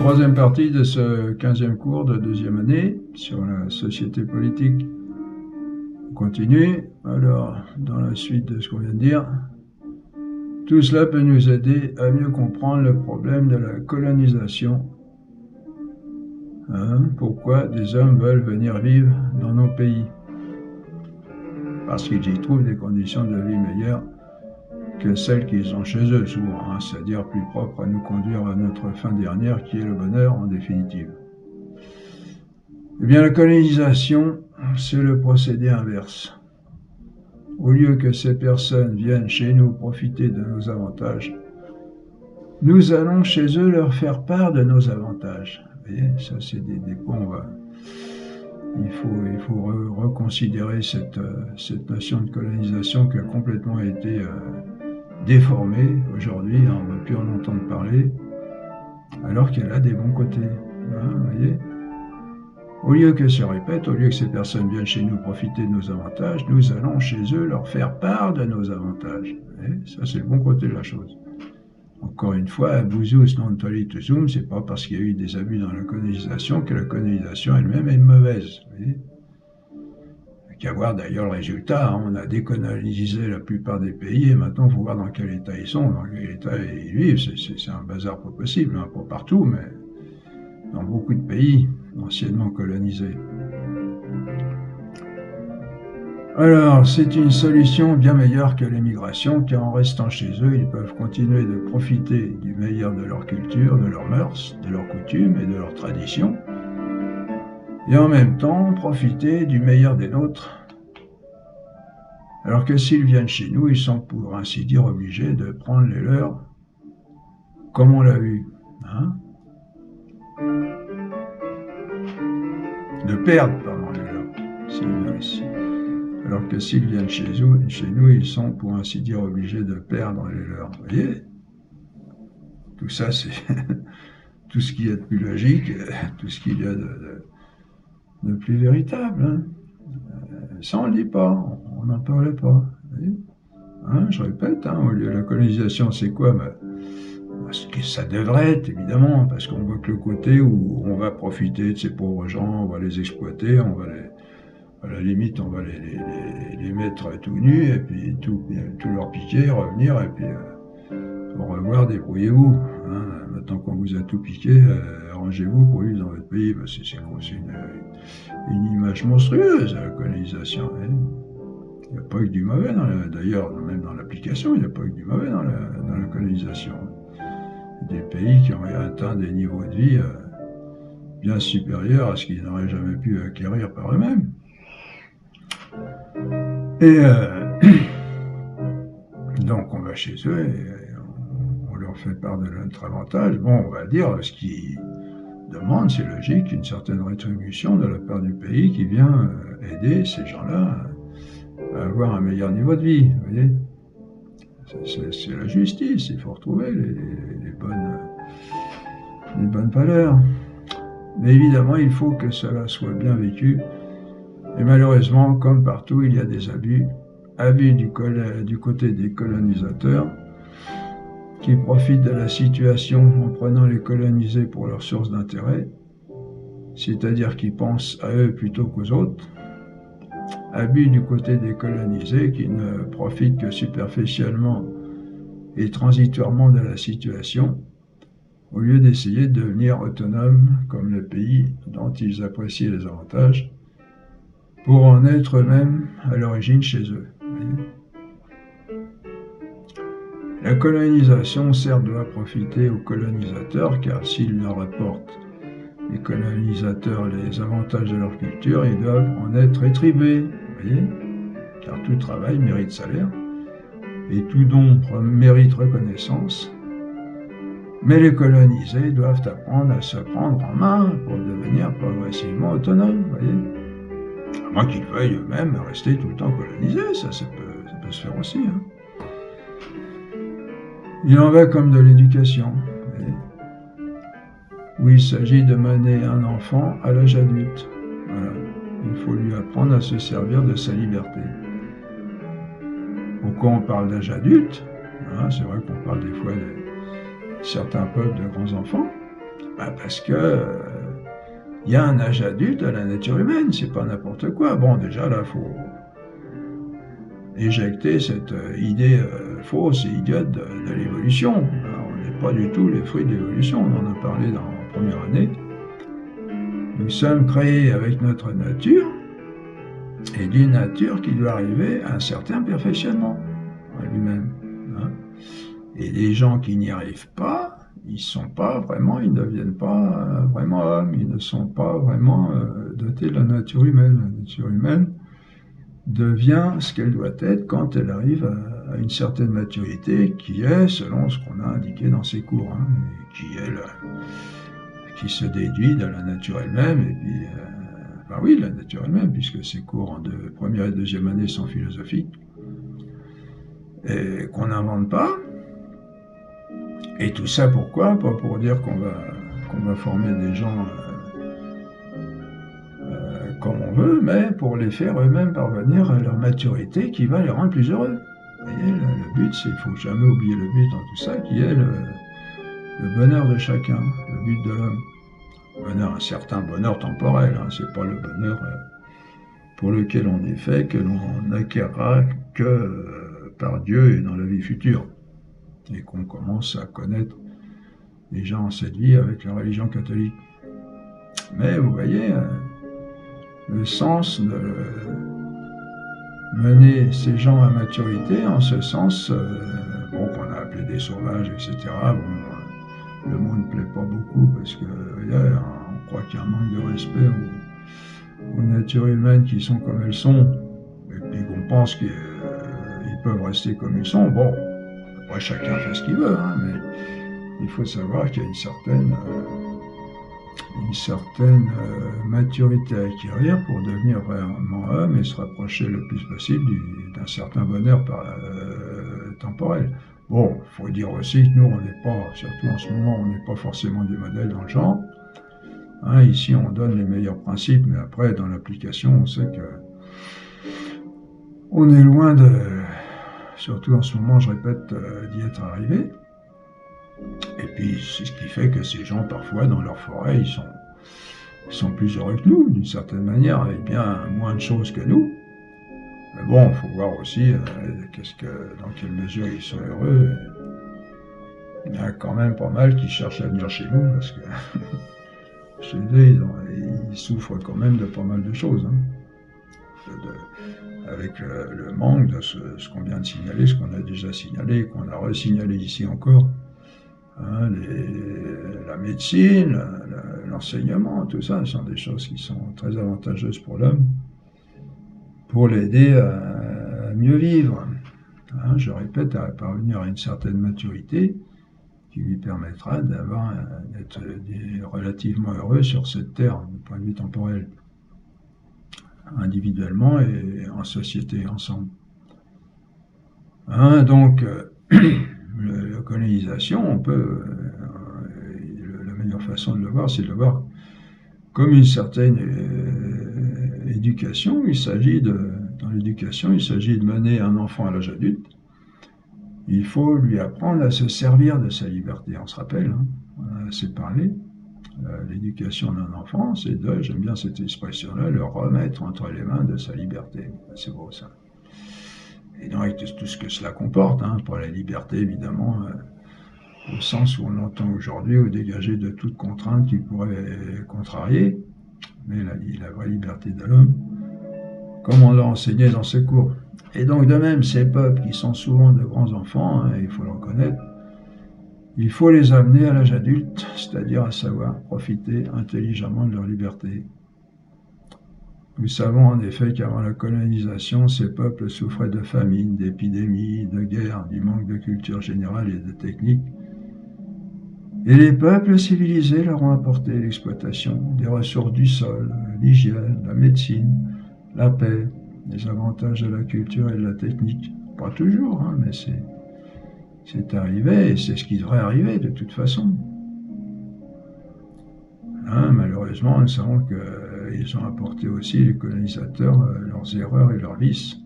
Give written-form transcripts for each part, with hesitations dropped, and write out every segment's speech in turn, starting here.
Troisième partie de ce 15e cours de deuxième année sur la société politique. On continue. Alors, dans la suite de ce qu'on vient de dire, tout cela peut nous aider à mieux comprendre le problème de la colonisation. Pourquoi des hommes veulent venir vivre dans nos pays? Parce qu'ils y trouvent des conditions de vie meilleures que celles qu'ils ont chez eux, souvent, c'est-à-dire plus propres à nous conduire à notre fin dernière, qui est le bonheur en définitive. Eh bien, la colonisation, c'est le procédé inverse. Au lieu que ces personnes viennent chez nous profiter de nos avantages, nous allons chez eux leur faire part de nos avantages. Vous voyez, ça c'est des points. Il faut reconsidérer cette notion de colonisation qui a complètement été déformée aujourd'hui, on ne va plus en entendre parler, alors qu'elle a des bons côtés. Vous voyez, au lieu que se répète, au lieu que ces personnes viennent chez nous profiter de nos avantages, nous allons chez eux leur faire part de nos avantages. Ça, c'est le bon côté de la chose. Encore une fois, busus non tolitusum, c'est pas parce qu'il y a eu des abus dans la colonisation que la colonisation elle-même est mauvaise. Vous voyez, il n'y a qu'à voir d'ailleurs le résultat. On a décolonisé la plupart des pays et maintenant il faut voir dans quel état ils sont, dans quel état ils vivent. C'est un bazar pas possible, pas partout, mais dans beaucoup de pays anciennement colonisés. Alors, c'est une solution bien meilleure que l'émigration, car en restant chez eux, ils peuvent continuer de profiter du meilleur de leur culture, de leurs mœurs, de leurs coutumes et de leurs traditions, et en même temps profiter du meilleur des nôtres. Alors que s'ils viennent chez nous, ils sont pour ainsi dire obligés de prendre les leurs, comme on l'a vu, de perdre, pardon, les leurs, s'ils viennent ici. Alors que s'ils viennent chez nous, ils sont pour ainsi dire obligés de perdre les leurs. Vous voyez, tout ça, c'est tout ce qu'il y a de plus logique, tout ce qu'il y a de plus véritable. Ça, on ne le dit pas, on n'en parle pas. Je répète, au lieu de la colonisation, c'est quoi? Ce que ça devrait être, évidemment, parce qu'on voit que le côté où on va profiter de ces pauvres gens, on va les exploiter, on va à la limite, on va les mettre tout nus, et puis tout leur piquer, revenir, et puis au revoir, débrouillez-vous. Maintenant qu'on vous a tout piqué, arrangez-vous pour vivre dans votre pays. C'est une image monstrueuse, la colonisation. Il n'y a pas que du mauvais, d'ailleurs, même dans l'application, il n'y a pas que du mauvais dans la colonisation. Il y a des pays qui ont atteint des niveaux de vie bien supérieurs à ce qu'ils n'auraient jamais pu acquérir par eux-mêmes. Et donc on va chez eux et on leur fait part de notre avantage. Bon, on va dire, ce qu'ils demandent, c'est logique, une certaine rétribution de la part du pays qui vient aider ces gens-là à avoir un meilleur niveau de vie, vous voyez. C'est la justice, il faut retrouver les bonnes valeurs. Mais évidemment, il faut que cela soit bien vécu. Et malheureusement, comme partout, il y a des abus du côté des colonisateurs qui profitent de la situation en prenant les colonisés pour leur source d'intérêt, c'est-à-dire qu'ils pensent à eux plutôt qu'aux autres. Abus du côté des colonisés qui ne profitent que superficiellement et transitoirement de la situation, au lieu d'essayer de devenir autonomes comme le pays dont ils apprécient les avantages, pour en être eux-mêmes à l'origine chez eux. La colonisation, certes, doit profiter aux colonisateurs, car s'ils leur apportent, les colonisateurs, les avantages de leur culture, ils doivent en être rétribués, voyez, car tout travail mérite salaire, et tout don mérite reconnaissance, mais les colonisés doivent apprendre à se prendre en main pour devenir progressivement autonomes, voyez. À moins qu'ils veuillent eux-mêmes rester tout le temps colonisés, ça peut se faire aussi. Il en va comme de l'éducation, où il s'agit de mener un enfant à l'âge adulte. Voilà. Il faut lui apprendre à se servir de sa liberté. Pourquoi on parle d'âge adulte? C'est vrai qu'on parle des fois de certains peuples de grands enfants. Parce que il y a un âge adulte à la nature humaine, c'est pas n'importe quoi. Bon, déjà là, faut éjecter cette idée fausse et idiote de l'évolution. On n'est pas du tout les fruits de l'évolution, on en a parlé dans la première année. Nous sommes créés avec notre nature, et d'une nature qui doit arriver à un certain perfectionnement en lui-même. Et les gens qui n'y arrivent pas, ils ne deviennent pas vraiment hommes, ils ne sont pas vraiment dotés de la nature humaine. La nature humaine devient ce qu'elle doit être quand elle arrive à une certaine maturité, qui est, selon ce qu'on a indiqué dans ces cours, qui se déduit de la nature elle-même, et puis, la nature elle-même, puisque ces cours en première et deuxième année sont philosophiques, et qu'on n'invente pas. Et tout ça pourquoi? Pas pour dire qu'on va former des gens comme on veut, mais pour les faire eux-mêmes parvenir à leur maturité qui va les rendre plus heureux. Vous voyez, le but, il ne faut jamais oublier le but dans tout ça, qui est le bonheur de chacun, le but de l'homme. Un certain bonheur temporel, c'est pas le bonheur pour lequel on est fait, que l'on n'acquérera que par Dieu et dans la vie future. Et qu'on commence à connaître déjà en cette vie avec la religion catholique. Mais vous voyez, le sens de mener ces gens à maturité, en ce sens, qu'on a appelé des sauvages, etc. Le mot ne plaît pas beaucoup parce que on croit qu'il y a un manque de respect aux natures humaines qui sont comme elles sont, et puis qu'on pense qu'ils peuvent rester comme ils sont. Bon, après chacun fait ce qu'il veut, mais il faut savoir qu'il y a une certaine maturité à acquérir pour devenir vraiment homme et se rapprocher le plus possible d'un certain bonheur temporel. Bon, il faut dire aussi que nous, on n'est pas, surtout en ce moment, on n'est pas forcément des modèles dans le genre. Ici, on donne les meilleurs principes, mais après, dans l'application, on sait que on est loin surtout en ce moment, je répète, d'y être arrivé. Et puis, c'est ce qui fait que ces gens, parfois, dans leur forêt, ils sont plus heureux que nous, d'une certaine manière, avec bien moins de choses que nous. Mais bon, il faut voir aussi dans quelle mesure ils sont heureux. Il y en a quand même pas mal qui cherchent à venir chez nous, parce que chez eux, ils souffrent quand même de pas mal de choses. Avec le manque de ce qu'on vient de signaler, ce qu'on a déjà signalé, qu'on a resignalé ici encore. La médecine, l'enseignement, tout ça, ce sont des choses qui sont très avantageuses pour l'homme, pour l'aider à mieux vivre. Je répète, à parvenir à une certaine maturité qui lui permettra d'être relativement heureux sur cette terre, du point de vue temporel, individuellement et en société, ensemble. Donc, la colonisation, la meilleure façon de le voir, c'est de le voir comme une certaine éducation. Dans l'éducation, il s'agit de mener un enfant à l'âge adulte. Il faut lui apprendre à se servir de sa liberté. On se rappelle, on a assez parlé. L'éducation d'un enfant, c'est j'aime bien cette expression-là, le remettre entre les mains de sa liberté. C'est beau ça. Et donc avec tout ce que cela comporte, pour la liberté évidemment, au sens où on l'entend aujourd'hui, ou dégagé de toute contrainte qui pourrait contrarier, mais la vraie liberté de l'homme, comme on l'a enseigné dans ce cours. Et donc de même, ces peuples qui sont souvent de grands enfants, il faut le reconnaître, il faut les amener à l'âge adulte, c'est-à-dire à savoir profiter intelligemment de leur liberté. Nous savons en effet qu'avant la colonisation, ces peuples souffraient de famine, d'épidémies, de guerres, du manque de culture générale et de technique. Et les peuples civilisés leur ont apporté l'exploitation des ressources du sol, l'hygiène, la médecine, la paix, les avantages de la culture et de la technique. Pas toujours, mais c'est arrivé et c'est ce qui devrait arriver de toute façon. Malheureusement, nous savons qu'ils ont apporté aussi, les colonisateurs, leurs erreurs et leurs vices,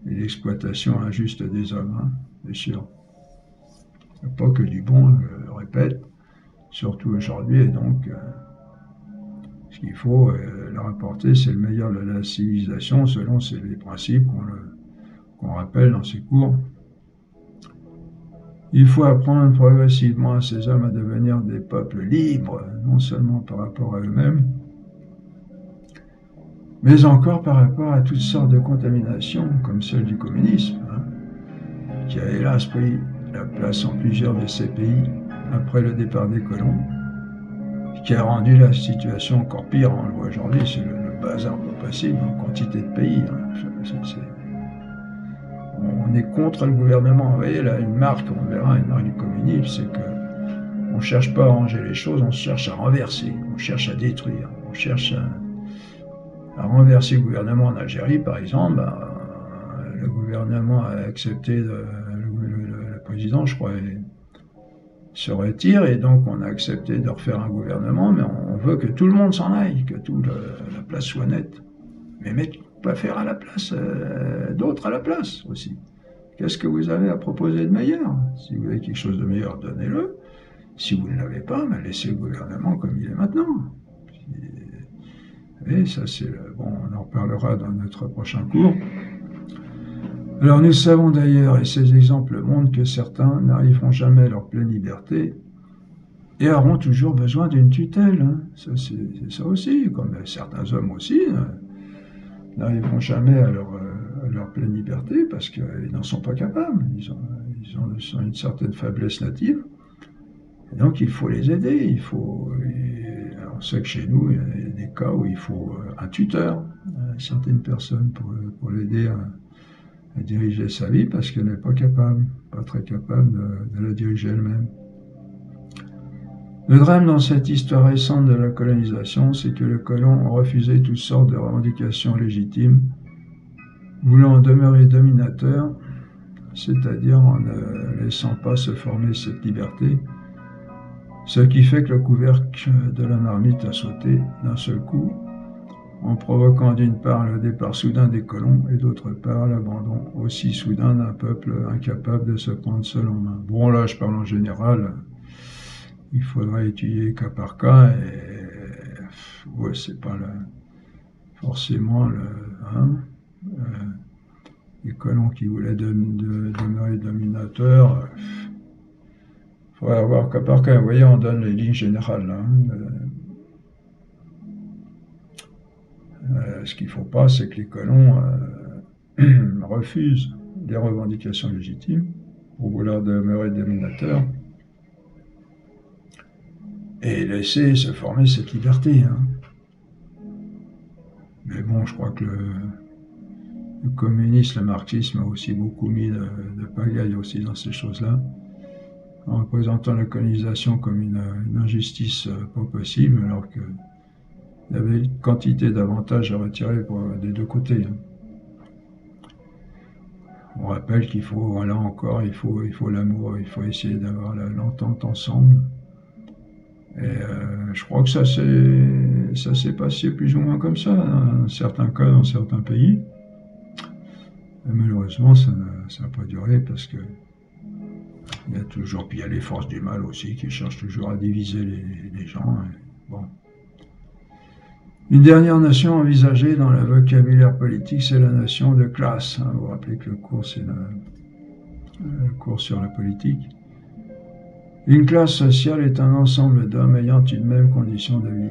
et l'exploitation injuste des hommes, bien sûr. Il n'y a pas que du bon, je le répète, surtout aujourd'hui, et donc ce qu'il faut leur apporter, c'est le meilleur de la civilisation, selon les principes qu'on rappelle dans ces cours. Il faut apprendre progressivement à ces hommes à devenir des peuples libres, non seulement par rapport à eux-mêmes, mais encore par rapport à toutes sortes de contaminations, comme celle du communisme, qui a hélas pris la place en plusieurs de ces pays après le départ des colons, qui a rendu la situation encore pire. On le voit aujourd'hui, c'est le bazar pas possible en quantité de pays. On est contre le gouvernement. Vous voyez là, une marque, on verra, une marque du communisme, c'est que on ne cherche pas à arranger les choses, on cherche à renverser, on cherche à détruire, on cherche à renverser le gouvernement en Algérie, par exemple. Le gouvernement a accepté, le président, je crois, se retire, et donc on a accepté de refaire un gouvernement, mais on veut que tout le monde s'en aille, que toute la place soit nette. Mais mettez pas faire à la place, d'autres à la place aussi. Qu'est-ce que vous avez à proposer de meilleur? Si vous avez quelque chose de meilleur, donnez-le. Si vous ne l'avez pas, laissez le gouvernement comme il est maintenant. Et ça, c'est bon, on en reparlera dans notre prochain cours. Alors nous savons d'ailleurs, et ces exemples montrent que certains n'arriveront jamais à leur pleine liberté et auront toujours besoin d'une tutelle. Ça, c'est ça aussi, comme certains hommes aussi n'arriveront jamais à leur pleine liberté parce qu'ils n'en sont pas capables. Ils ont une certaine faiblesse native. Et donc il faut les aider. On sait que chez nous, il y a des cas où il faut un tuteur, certaines personnes pour l'aider à diriger sa vie parce qu'elle n'est pas très capable de la diriger elle-même. Le drame dans cette histoire récente de la colonisation, c'est que les colons ont refusé toutes sortes de revendications légitimes, voulant demeurer dominateurs, c'est-à-dire en ne laissant pas se former cette liberté, ce qui fait que le couvercle de la marmite a sauté d'un seul coup, en provoquant d'une part le départ soudain des colons et d'autre part l'abandon aussi soudain d'un peuple incapable de se prendre seul en main. Bon, là, je parle en général, il faudra étudier cas par cas, et ouais, c'est pas forcément les colons qui voulaient demeurer dominateurs. Il faudra voir cas par cas. Vous voyez, on donne les lignes générales. Ce qu'il ne faut pas, c'est que les colons refusent des revendications légitimes pour vouloir demeurer dominateurs et laisser se former cette liberté. Mais bon, je crois que le communisme, le marxisme a aussi beaucoup mis de pagaille aussi dans ces choses-là, en représentant la colonisation comme une injustice pas possible, alors que il y avait une quantité d'avantages à retirer des deux côtés. On rappelle qu'il faut, là encore, il faut l'amour, il faut essayer d'avoir l'entente ensemble. Et je crois que ça s'est passé plus ou moins comme ça, dans certains cas, dans certains pays. Et malheureusement, ça n'a pas duré parce que il y a toujours, puis il y a les forces du mal aussi qui cherchent toujours à diviser les gens. Bon. Une dernière nation envisagée dans le vocabulaire politique, c'est la nation de classe. Vous vous rappelez que le cours, c'est le cours sur la politique. Une classe sociale est un ensemble d'hommes ayant une même condition de vie.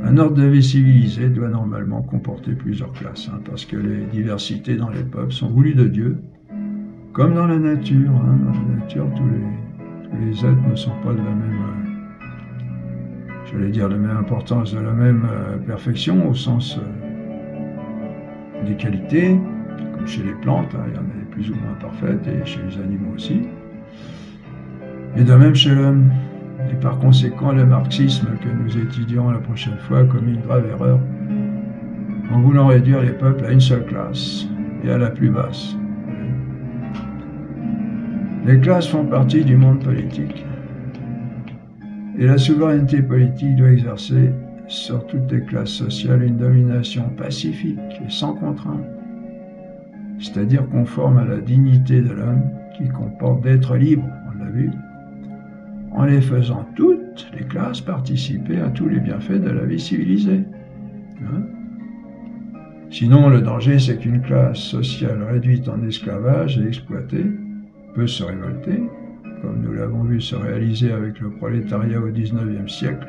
Un ordre de vie civilisé doit normalement comporter plusieurs classes, parce que les diversités dans les peuples sont voulues de Dieu, comme dans la nature. Dans la nature, tous les êtres ne sont pas de la même... j'allais dire de la même importance, de la même perfection au sens des qualités, comme chez les plantes, il y en a des plus ou moins parfaites, et chez les animaux aussi, et de même chez l'homme. Et par conséquent, le marxisme que nous étudierons la prochaine fois a commis une grave erreur en voulant réduire les peuples à une seule classe, et à la plus basse. Les classes font partie du monde politique. Et la souveraineté politique doit exercer sur toutes les classes sociales une domination pacifique et sans contrainte, c'est-à-dire conforme à la dignité de l'homme qui comporte d'être libre, on l'a vu, en les faisant toutes les classes participer à tous les bienfaits de la vie civilisée. Hein? Sinon, le danger, c'est qu'une classe sociale réduite en esclavage et exploitée peut se révolter, comme nous l'avons vu se réaliser avec le prolétariat au XIXe siècle,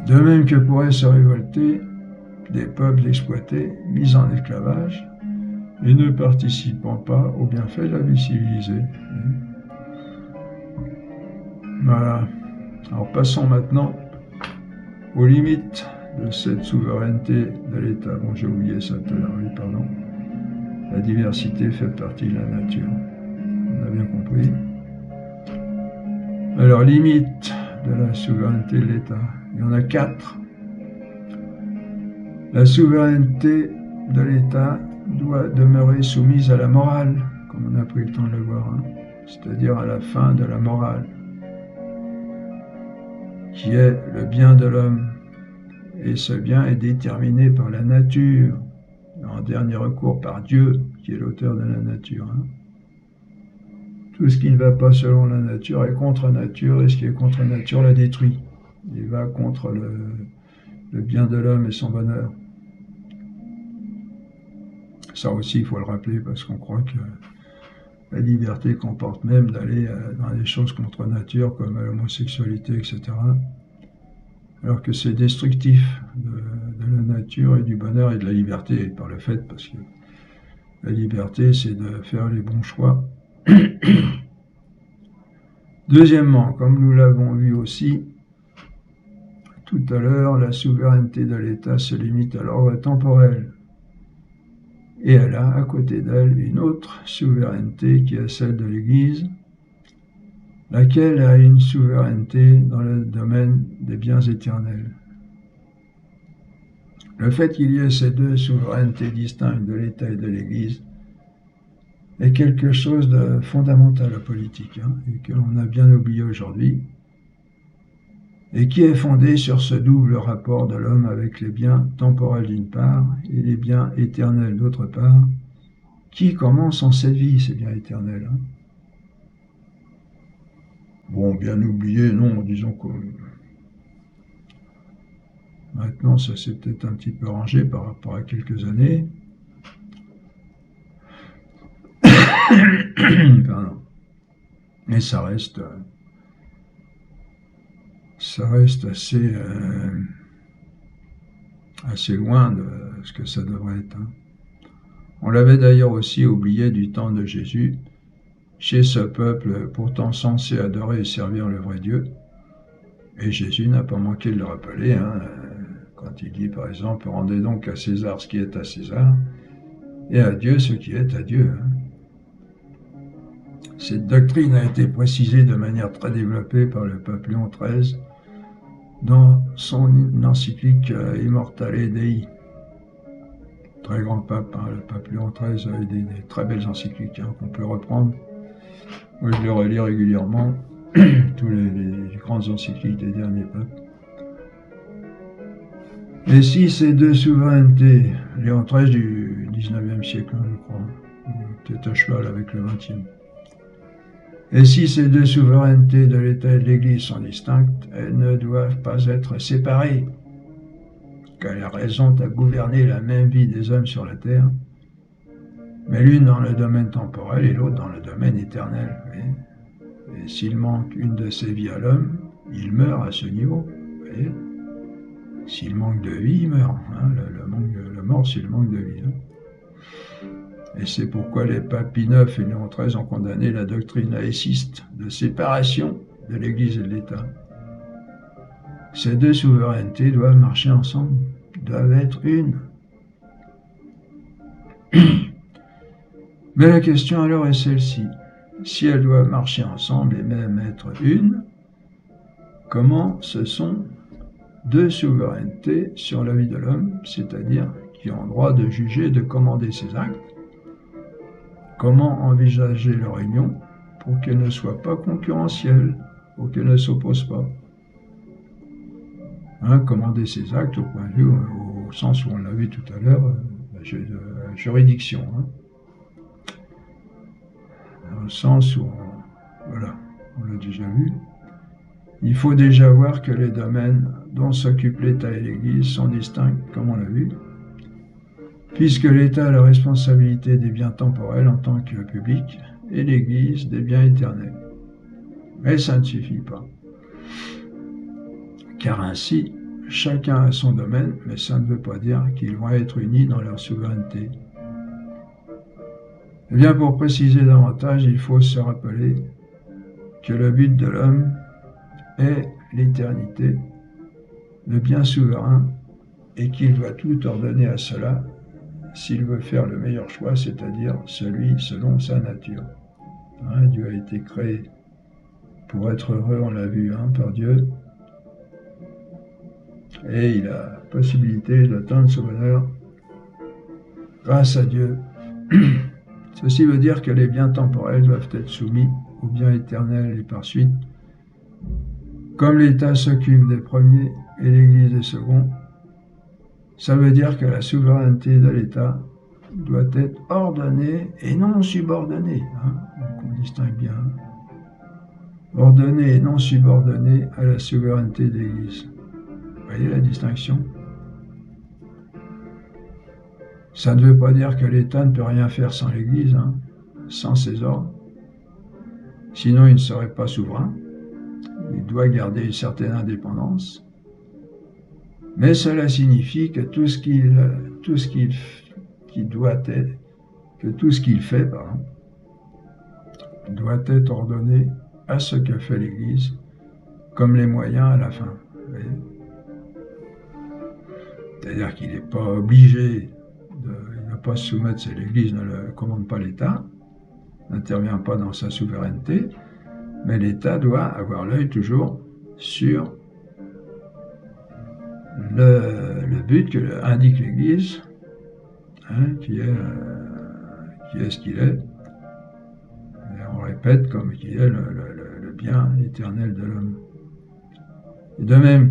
de même que pourraient se révolter des peuples exploités, mis en esclavage, et ne participant pas aux bienfaits de la vie civilisée. Voilà. Alors passons maintenant aux limites de cette souveraineté de l'État. Bon, j'ai oublié ça tout à l'heure, oui, pardon. La diversité fait partie de la nature. On a bien compris. Alors, limites de la souveraineté de l'État. Il y en a 4. La souveraineté de l'État doit demeurer soumise à la morale, comme on a pris le temps de le voir, hein, c'est-à-dire à la fin de la morale, qui est le bien de l'homme. Et ce bien est déterminé par la nature, en dernier recours par Dieu, qui est l'auteur de la nature. Hein. Tout ce qui ne va pas selon la nature est contre nature, et ce qui est contre nature la détruit. Il va contre le bien de l'homme et son bonheur. Ça aussi, il faut le rappeler, parce qu'on croit que la liberté comporte même d'aller dans des choses contre nature, comme l'homosexualité, etc., alors que c'est destructif de la nature et du bonheur et de la liberté, par le fait, parce que la liberté, c'est de faire les bons choix. Deuxièmement, comme nous l'avons vu aussi tout à l'heure, la souveraineté de l'État se limite à l'ordre temporel. Et elle a à côté d'elle une autre souveraineté qui est celle de l'Église, laquelle a une souveraineté dans le domaine des biens éternels. Le fait qu'il y ait ces deux souverainetés distinctes de l'État et de l'Église est quelque chose de fondamental à la politique, hein, et que l'on a bien oublié aujourd'hui, et qui est fondé sur ce double rapport de l'homme avec les biens temporels d'une part et les biens éternels d'autre part, qui commencent en cette vie, ces biens éternels. Hein. Bon, bien oublié, non, disons que maintenant ça s'est peut-être un petit peu rangé par rapport à quelques années. Pardon. Mais ça reste assez loin de ce que ça devrait être. Hein. On l'avait d'ailleurs aussi oublié du temps de Jésus, chez ce peuple pourtant censé adorer et servir le vrai Dieu. Et Jésus n'a pas manqué de le rappeler, hein, quand il dit par exemple « Rendez donc à César ce qui est à César, et à Dieu ce qui est à Dieu. Hein. » Cette doctrine a été précisée de manière très développée par le pape Léon XIII dans son encyclique Immortale Dei. Très grand pape, hein, le pape Léon XIII a eu des très belles encycliques, hein, qu'on peut reprendre. Moi, je les relis régulièrement, tous les grandes encycliques des derniers papes. Et si ces deux souverainetés, Léon XIII du XIXe siècle, hein, je crois, peut-être à cheval avec le XXe, et si ces deux souverainetés de l'État et de l'Église sont distinctes, elles ne doivent pas être séparées, car elles ont à gouverner la même vie des hommes sur la terre, mais l'une dans le domaine temporel et l'autre dans le domaine éternel. Et s'il manque une de ces vies à l'homme, il meurt à ce niveau. S'il manque de vie, il meurt. Hein, le mort, c'est le manque de vie. Hein. Et c'est pourquoi les papes Pie IX et Léon XIII ont condamné la doctrine laïciste de séparation de l'Église et de l'État. Ces deux souverainetés doivent marcher ensemble, doivent être une. Mais la question alors est celle-ci. Si elles doivent marcher ensemble et même être une, comment ce sont deux souverainetés sur la vie de l'homme, c'est-à-dire qui ont le droit de juger et de commander ses actes? Comment envisager leur union pour qu'elle ne soit pas concurrentielle, pour qu'elle ne s'oppose pas? Hein, commander ses actes au point de vue, au sens où on l'a vu tout à l'heure, la juridiction. Hein. Dans le sens où, voilà, on l'a déjà vu. Il faut déjà voir que les domaines dont s'occupent l'État et l'Église sont distincts, comme on l'a vu, puisque l'État a la responsabilité des biens temporels en tant que public et l'Église des biens éternels. Mais ça ne suffit pas. Car ainsi, chacun a son domaine, mais ça ne veut pas dire qu'ils vont être unis dans leur souveraineté. Eh bien, pour préciser davantage, il faut se rappeler que le but de l'homme est l'éternité, le bien souverain, et qu'il doit tout ordonner à cela s'il veut faire le meilleur choix, c'est-à-dire celui selon sa nature. Dieu a été créé pour être heureux, on l'a vu, par Dieu, et il a la possibilité d'atteindre ce bonheur grâce à Dieu. Ceci veut dire que les biens temporels doivent être soumis aux biens éternels et par suite, comme l'État s'occupe des premiers et l'Église des seconds, ça veut dire que la souveraineté de l'État doit être ordonnée et non subordonnée. Donc on distingue bien. Ordonnée et non subordonnée à la souveraineté de l'Église. Vous voyez la distinction? Ça ne veut pas dire que l'État ne peut rien faire sans l'Église, sans ses ordres. Sinon, il ne serait pas souverain. Il doit garder une certaine indépendance. Mais cela signifie que tout ce qu'il fait, doit être ordonné à ce que fait l'Église, comme les moyens à la fin. C'est-à-dire qu'il n'est pas obligé, il ne va pas se soumettre, c'est l'Église ne le commande pas l'État, n'intervient pas dans sa souveraineté, mais l'État doit avoir l'œil toujours sur le but que indique l'Église, qui est ce qu'il est. Et on répète comme qui est le bien éternel de l'homme. Et de même,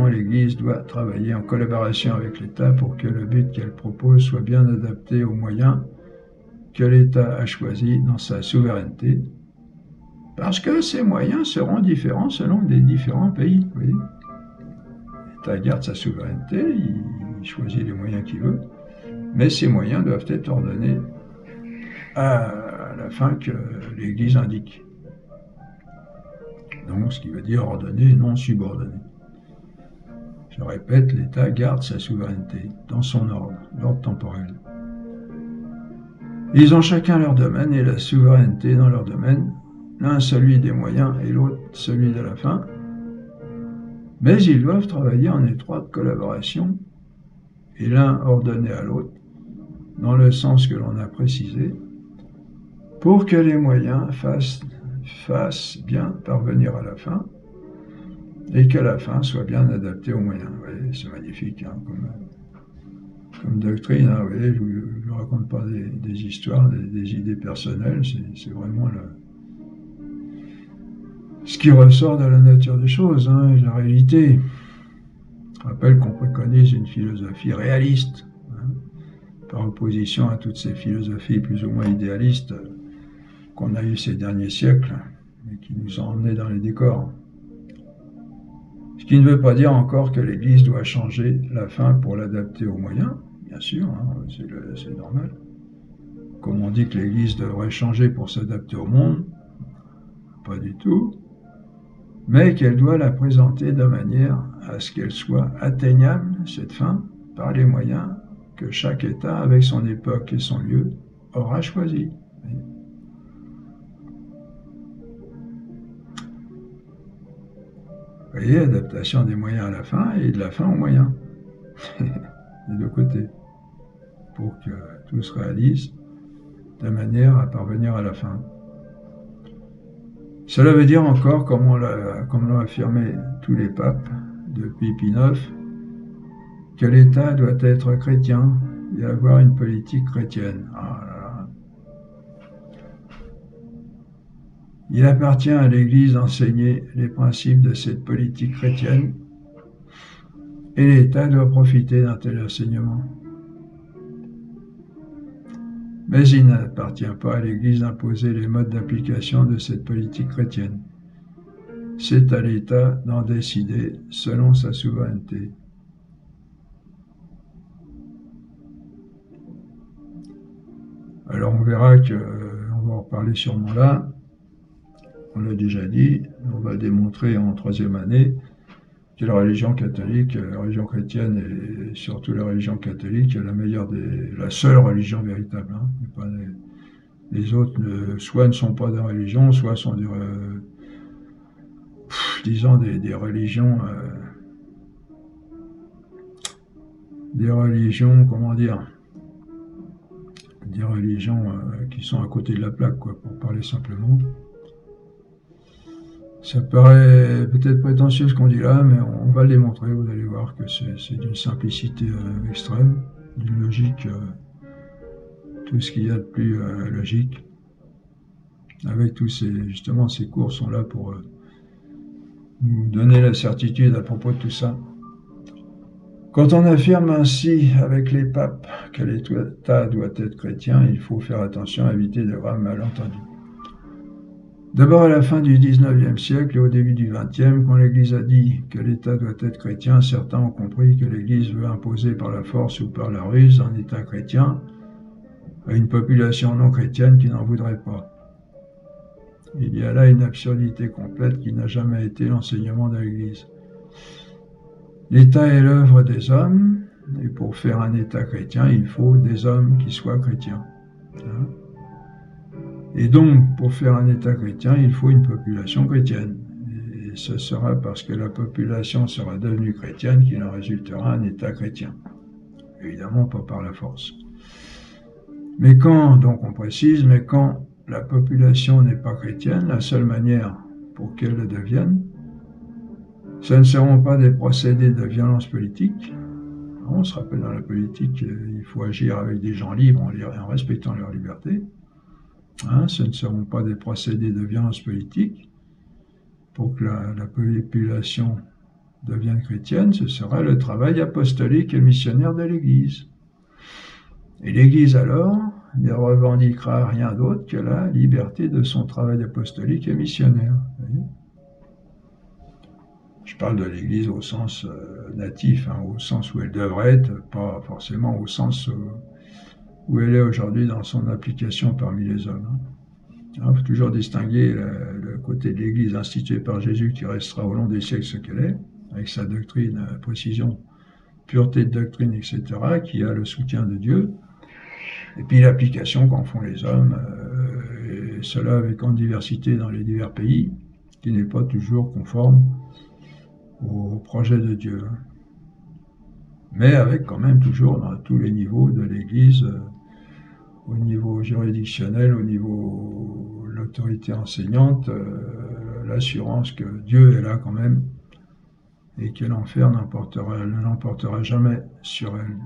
l'Église doit travailler en collaboration avec l'État pour que le but qu'elle propose soit bien adapté aux moyens que l'État a choisis dans sa souveraineté, parce que ces moyens seront différents selon les différents pays. Oui. L'État garde sa souveraineté, il choisit les moyens qu'il veut, mais ces moyens doivent être ordonnés à la fin que l'Église indique. Donc, ce qui veut dire ordonné et non subordonné. Je répète, l'État garde sa souveraineté dans son l'ordre temporel. Ils ont chacun leur domaine et la souveraineté dans leur domaine, l'un celui des moyens et l'autre celui de la fin, mais ils doivent travailler en étroite collaboration et l'un ordonné à l'autre, dans le sens que l'on a précisé, pour que les moyens fassent bien parvenir à la fin et que la fin soit bien adaptée aux moyens. Vous voyez, c'est magnifique comme doctrine. Vous voyez, je ne vous raconte pas des histoires, des idées personnelles, c'est vraiment ce qui ressort de la nature des choses, la réalité. Je rappelle qu'on préconise une philosophie réaliste, par opposition à toutes ces philosophies plus ou moins idéalistes qu'on a eues ces derniers siècles, et qui nous ont emmenés dans les décors. Ce qui ne veut pas dire encore que l'Église doit changer la fin pour l'adapter aux moyens, bien sûr, c'est normal. Comme on dit que l'Église devrait changer pour s'adapter au monde, pas du tout, mais qu'elle doit la présenter de manière à ce qu'elle soit atteignable, cette fin, par les moyens que chaque État, avec son époque et son lieu, aura choisi. Vous voyez, adaptation des moyens à la fin et de la fin aux moyens, des deux côtés, pour que tout se réalise de manière à parvenir à la fin. Cela veut dire encore, comme l'ont affirmé tous les papes depuis Pie IX, que l'État doit être chrétien et avoir une politique chrétienne. Il appartient à l'Église d'enseigner les principes de cette politique chrétienne et l'État doit profiter d'un tel enseignement. Mais il n'appartient pas à l'Église d'imposer les modes d'application de cette politique chrétienne. C'est à l'État d'en décider selon sa souveraineté. Alors on verra on va en reparler sûrement là. On l'a déjà dit, on va démontrer en troisième année que la religion catholique, la religion chrétienne et surtout la religion catholique est la seule religion véritable. Hein. Les autres soit ne sont pas des religions, soit sont des religions, comment dire, des religions qui sont à côté de la plaque, quoi, pour parler simplement. Ça paraît peut-être prétentieux ce qu'on dit là, mais on va le démontrer, vous allez voir que c'est d'une simplicité extrême, d'une logique, tout ce qu'il y a de plus logique. Avec tous ces cours sont là pour nous donner la certitude à propos de tout ça. Quand on affirme ainsi avec les papes que l'État doit être chrétien, il faut faire attention à éviter de graves malentendus. D'abord à la fin du XIXe siècle et au début du XXe, quand l'Église a dit que l'État doit être chrétien, certains ont compris que l'Église veut imposer par la force ou par la ruse un État chrétien à une population non chrétienne qui n'en voudrait pas. Il y a là une absurdité complète qui n'a jamais été l'enseignement de l'Église. L'État est l'œuvre des hommes, et pour faire un État chrétien, il faut des hommes qui soient chrétiens. Et donc, pour faire un État chrétien, il faut une population chrétienne. Et ce sera parce que la population sera devenue chrétienne qu'il en résultera un État chrétien. Évidemment, pas par la force. Mais donc on précise, mais quand la population n'est pas chrétienne, la seule manière pour qu'elle le devienne, ce ne seront pas des procédés de violence politique. On se rappelle dans la politique, il faut agir avec des gens libres en respectant leur liberté. Ce ne seront pas des procédés de violence politique pour que la population devienne chrétienne, ce sera le travail apostolique et missionnaire de l'Église. Et l'Église alors ne revendiquera rien d'autre que la liberté de son travail apostolique et missionnaire. Je parle de l'Église au sens natif, au sens où elle devrait être, pas forcément au sens où elle est aujourd'hui dans son application parmi les hommes. Il faut toujours distinguer le côté de l'Église instituée par Jésus qui restera au long des siècles ce qu'elle est, avec sa doctrine, précision, pureté de doctrine, etc., qui a le soutien de Dieu, et puis l'application qu'en font les hommes, et cela avec grande diversité dans les divers pays, qui n'est pas toujours conforme au projet de Dieu. Mais avec quand même toujours dans tous les niveaux de l'Église, au niveau juridictionnel, au niveau de l'autorité enseignante, l'assurance que Dieu est là quand même et que l'enfer ne l'emportera jamais sur elle.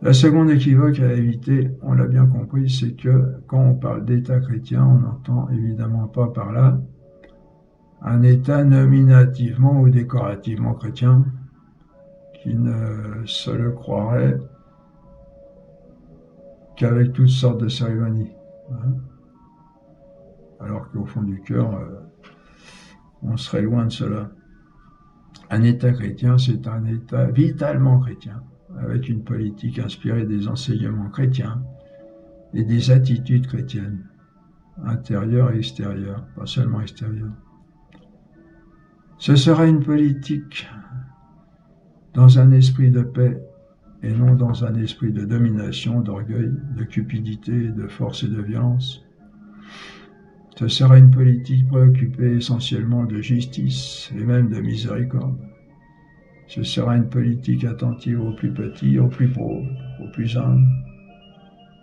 La seconde équivoque à éviter, on l'a bien compris, c'est que quand on parle d'État chrétien, on n'entend évidemment pas par là un État nominativement ou décorativement chrétien qui ne se le croirait qu'avec toutes sortes de cérémonies. Alors qu'au fond du cœur, on serait loin de cela. Un État chrétien, c'est un État vitalement chrétien, avec une politique inspirée des enseignements chrétiens et des attitudes chrétiennes, intérieures et extérieures, pas seulement extérieures. Ce sera une politique dans un esprit de paix et non dans un esprit de domination, d'orgueil, de cupidité, de force et de violence. Ce sera une politique préoccupée essentiellement de justice et même de miséricorde. Ce sera une politique attentive aux plus petits, aux plus pauvres, aux plus humbles.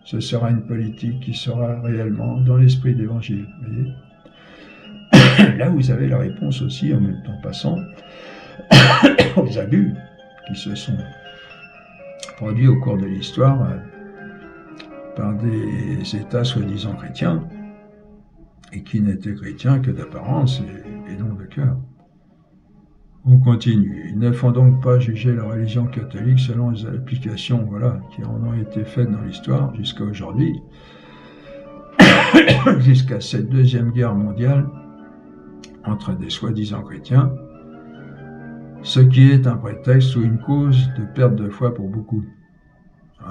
Ce sera une politique qui sera réellement dans l'esprit de l'Évangile. Voyez ? Là, vous avez la réponse aussi, en passant, aux abus qui se sont produits au cours de l'histoire par des États soi-disant chrétiens et qui n'étaient chrétiens que d'apparence et non de cœur. On continue. Ils ne font donc pas juger la religion catholique selon les applications qui en ont été faites dans l'histoire jusqu'à aujourd'hui, jusqu'à cette deuxième guerre mondiale entre des soi-disant chrétiens, ce qui est un prétexte ou une cause de perte de foi pour beaucoup.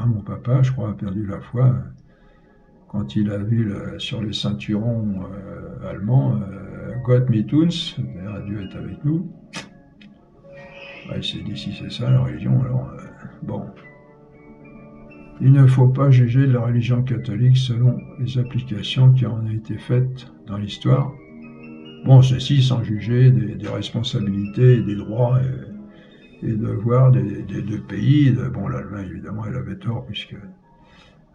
Mon papa, je crois, a perdu la foi quand il a vu sur les ceinturons allemands Gott mit uns, Dieu est avec nous. Il s'est dit, si c'est ça la religion, alors bon. Il ne faut pas juger de la religion catholique selon les applications qui en ont été faites dans l'histoire. Bon, ceci sans juger des responsabilités et des droits et devoirs des deux pays. Bon, l'Allemagne, évidemment, elle avait tort, puisque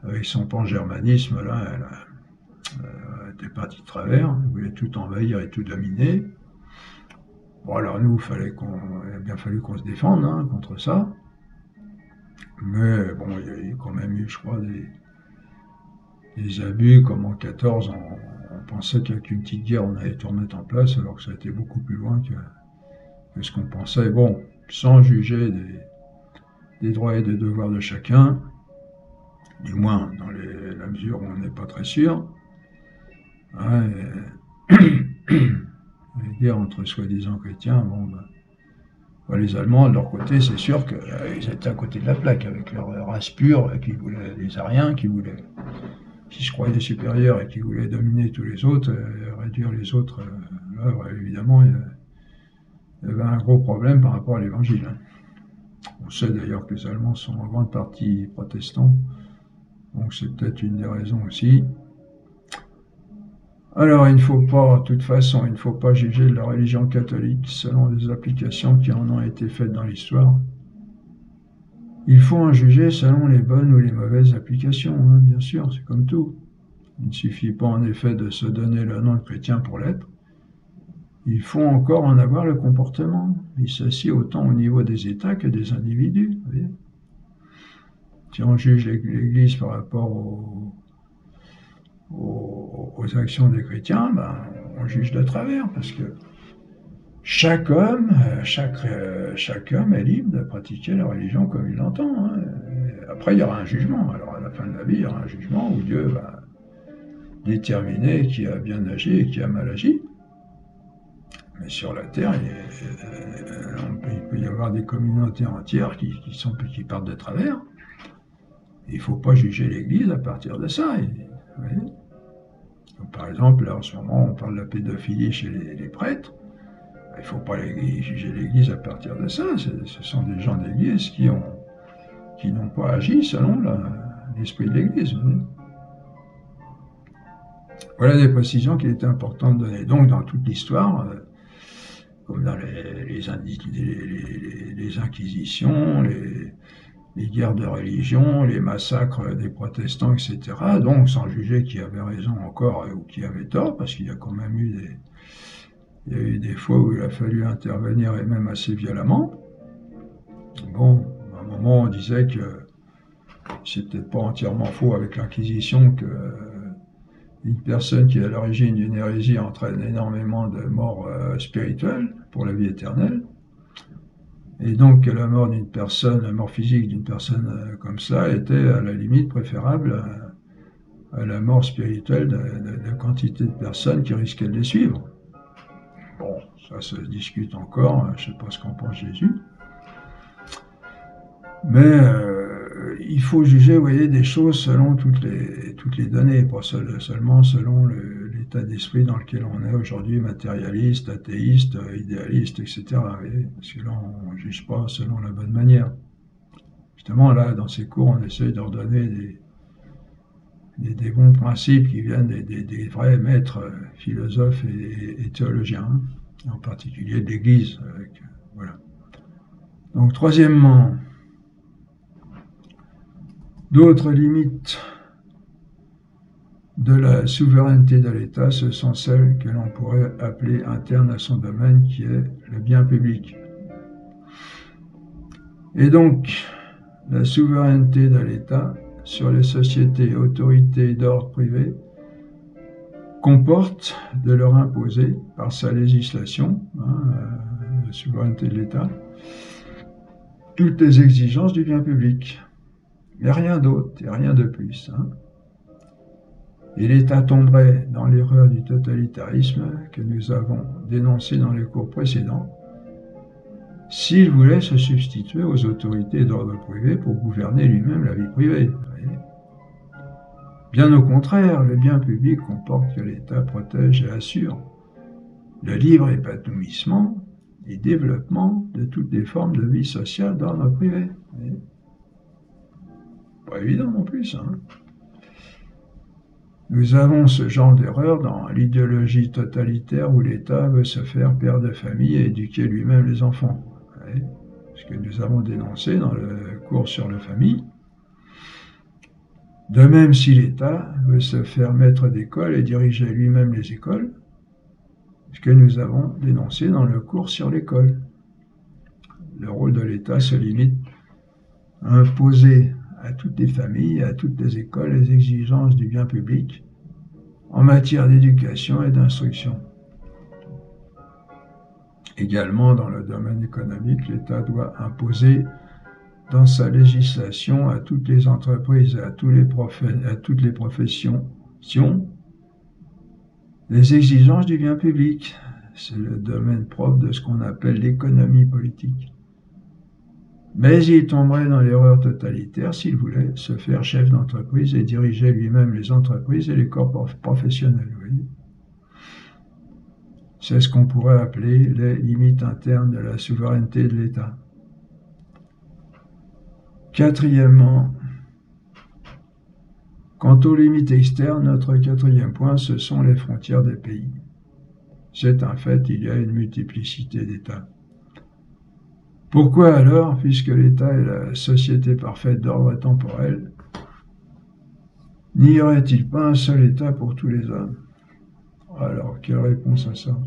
avec son pan-germanisme, là, elle était partie de travers, elle voulait tout envahir et tout dominer. Bon, alors nous, il a bien fallu qu'on se défende contre ça. Mais bon, il y a quand même eu, je crois, des abus, comme en 14, on pensait qu'avec une petite guerre, on allait tout remettre en place, alors que ça a été beaucoup plus loin que ce qu'on pensait. Bon, sans juger des droits et des devoirs de chacun, du moins dans la mesure où on n'est pas très sûr. Les guerres entre soi-disant chrétiens, les Allemands, de leur côté, c'est sûr qu'ils étaient à côté de la plaque, avec leur race pure, qui voulaient les Ariens, qui se croyaient supérieurs et qui voulaient dominer tous les autres, réduire les autres. Là, évidemment, il y avait un gros problème par rapport à l'Évangile. On sait d'ailleurs que les Allemands sont en grande partie protestants, donc c'est peut-être une des raisons aussi. Alors, de toute façon, il ne faut pas juger de la religion catholique selon les applications qui en ont été faites dans l'histoire. Il faut en juger selon les bonnes ou les mauvaises applications, bien sûr, c'est comme tout. Il ne suffit pas en effet de se donner le nom de chrétien pour l'être. Il faut encore en avoir le comportement, et ceci autant au niveau des États que des individus. Vous voyez. Si on juge l'Église par rapport aux actions des chrétiens, on juge de travers, parce que chaque homme est libre de pratiquer la religion comme il l'entend. Après, il y aura un jugement. Alors, à la fin de la vie, il y aura un jugement où Dieu va déterminer qui a bien agi et qui a mal agi. Mais sur la terre, il peut y avoir des communautés entières qui partent de travers. Il ne faut pas juger l'Église à partir de ça. Donc, par exemple, là, en ce moment, on parle de la pédophilie chez les prêtres. Il ne faut pas juger l'Église à partir de ça. Ce sont des gens d'Église qui n'ont pas agi selon l'esprit de l'Église. Voilà des précisions qu'il était important de donner. Donc, dans toute l'histoire, comme dans les inquisitions, les guerres de religion, les massacres des protestants, etc. Donc, sans juger qui avait raison encore ou qui avait tort, parce qu'il y a quand même eu des fois où il a fallu intervenir, et même assez violemment. Bon, à un moment, on disait que c'est peut-être pas entièrement faux avec l'Inquisition que une personne qui est à l'origine d'une hérésie entraîne énormément de morts spirituelles pour la vie éternelle. Et donc la mort physique d'une personne comme ça était à la limite préférable à la mort spirituelle de quantité de personnes qui risquaient de les suivre. Bon, ça se discute encore, je ne sais pas ce qu'en pense Jésus. Mais il faut juger, vous voyez, des choses selon toutes les données, pas seulement selon l'état d'esprit dans lequel on est aujourd'hui, matérialiste, athéiste, idéaliste, etc. Parce que là, on ne juge pas selon la bonne manière. Justement, là, dans ces cours, on essaie de redonner des bons principes qui viennent des vrais maîtres philosophes et théologiens, en particulier de l'Église. Voilà. Donc, troisièmement, d'autres limites de la souveraineté de l'État, ce sont celles que l'on pourrait appeler internes à son domaine, qui est le bien public. Et donc, la souveraineté de l'État sur les sociétés et autorités d'ordre privé comporte de leur imposer, par sa législation, la souveraineté de l'État, toutes les exigences du bien public. Mais rien d'autre et rien de plus. Hein. Et l'État tomberait dans l'erreur du totalitarisme que nous avons dénoncé dans les cours précédents, s'il voulait se substituer aux autorités d'ordre privé pour gouverner lui-même la vie privée. Bien au contraire, le bien public comporte que l'État protège et assure le libre épanouissement et développement de toutes les formes de vie sociale d'ordre privé. Pas évident non plus, hein. Nous avons ce genre d'erreur dans l'idéologie totalitaire où l'État veut se faire père de famille et éduquer lui-même les enfants. Ce que nous avons dénoncé dans le cours sur la famille. De même, si l'État veut se faire maître d'école et diriger lui-même les écoles, ce que nous avons dénoncé dans le cours sur l'école. Le rôle de l'État se limite à imposer à toutes les familles, à toutes les écoles, les exigences du bien public en matière d'éducation et d'instruction. Également, dans le domaine économique, l'État doit imposer dans sa législation à toutes les entreprises et à toutes les professions les exigences du bien public. C'est le domaine propre de ce qu'on appelle l'économie politique. Mais il tomberait dans l'erreur totalitaire s'il voulait se faire chef d'entreprise et diriger lui-même les entreprises et les corps professionnels. Oui. C'est ce qu'on pourrait appeler les limites internes de la souveraineté de l'État. Quatrièmement, quant aux limites externes, notre quatrième point, ce sont les frontières des pays. C'est un fait, il y a une multiplicité d'États. Pourquoi alors, puisque l'État est la société parfaite d'ordre temporel, n'y aurait-il pas un seul État pour tous les hommes? Alors, quelle réponse à ça?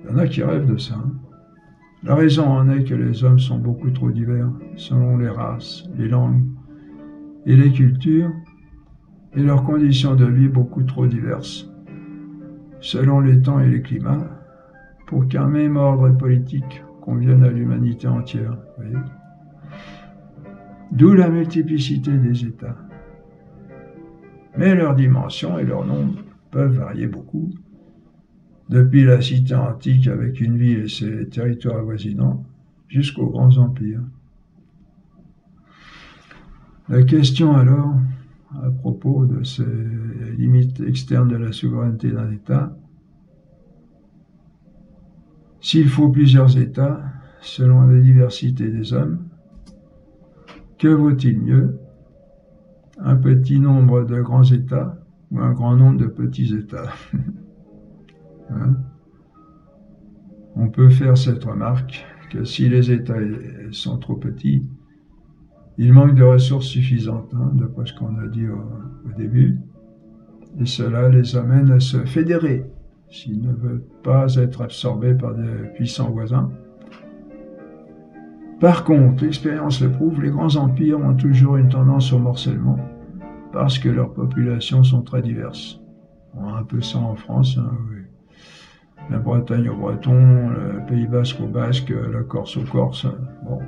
Il y en a qui rêvent de ça. Hein. La raison en est que les hommes sont beaucoup trop divers, selon les races, les langues et les cultures, et leurs conditions de vie beaucoup trop diverses, selon les temps et les climats, pour qu'un même ordre politique convienne à l'humanité entière. D'où la multiplicité des États. Mais leur dimension et leur nombre peuvent varier beaucoup, depuis la cité antique avec une ville et ses territoires avoisinants, jusqu'aux grands empires. La question alors, à propos de ces limites externes de la souveraineté d'un État, s'il faut plusieurs États, selon la diversité des hommes, que vaut-il mieux, un petit nombre de grands États ou un grand nombre de petits États? Hein? On peut faire cette remarque que si les États sont trop petits, ils manquent de ressources suffisantes, d'après ce qu'on a dit au début, et cela les amène à se fédérer s'ils ne veulent pas être absorbés par des puissants voisins. Par contre, l'expérience le prouve, les grands empires ont toujours une tendance au morcellement, parce que leurs populations sont très diverses. On a un peu ça en France, oui. La Bretagne aux Bretons, le Pays Basque aux Basques, la Corse aux Corses. Bon.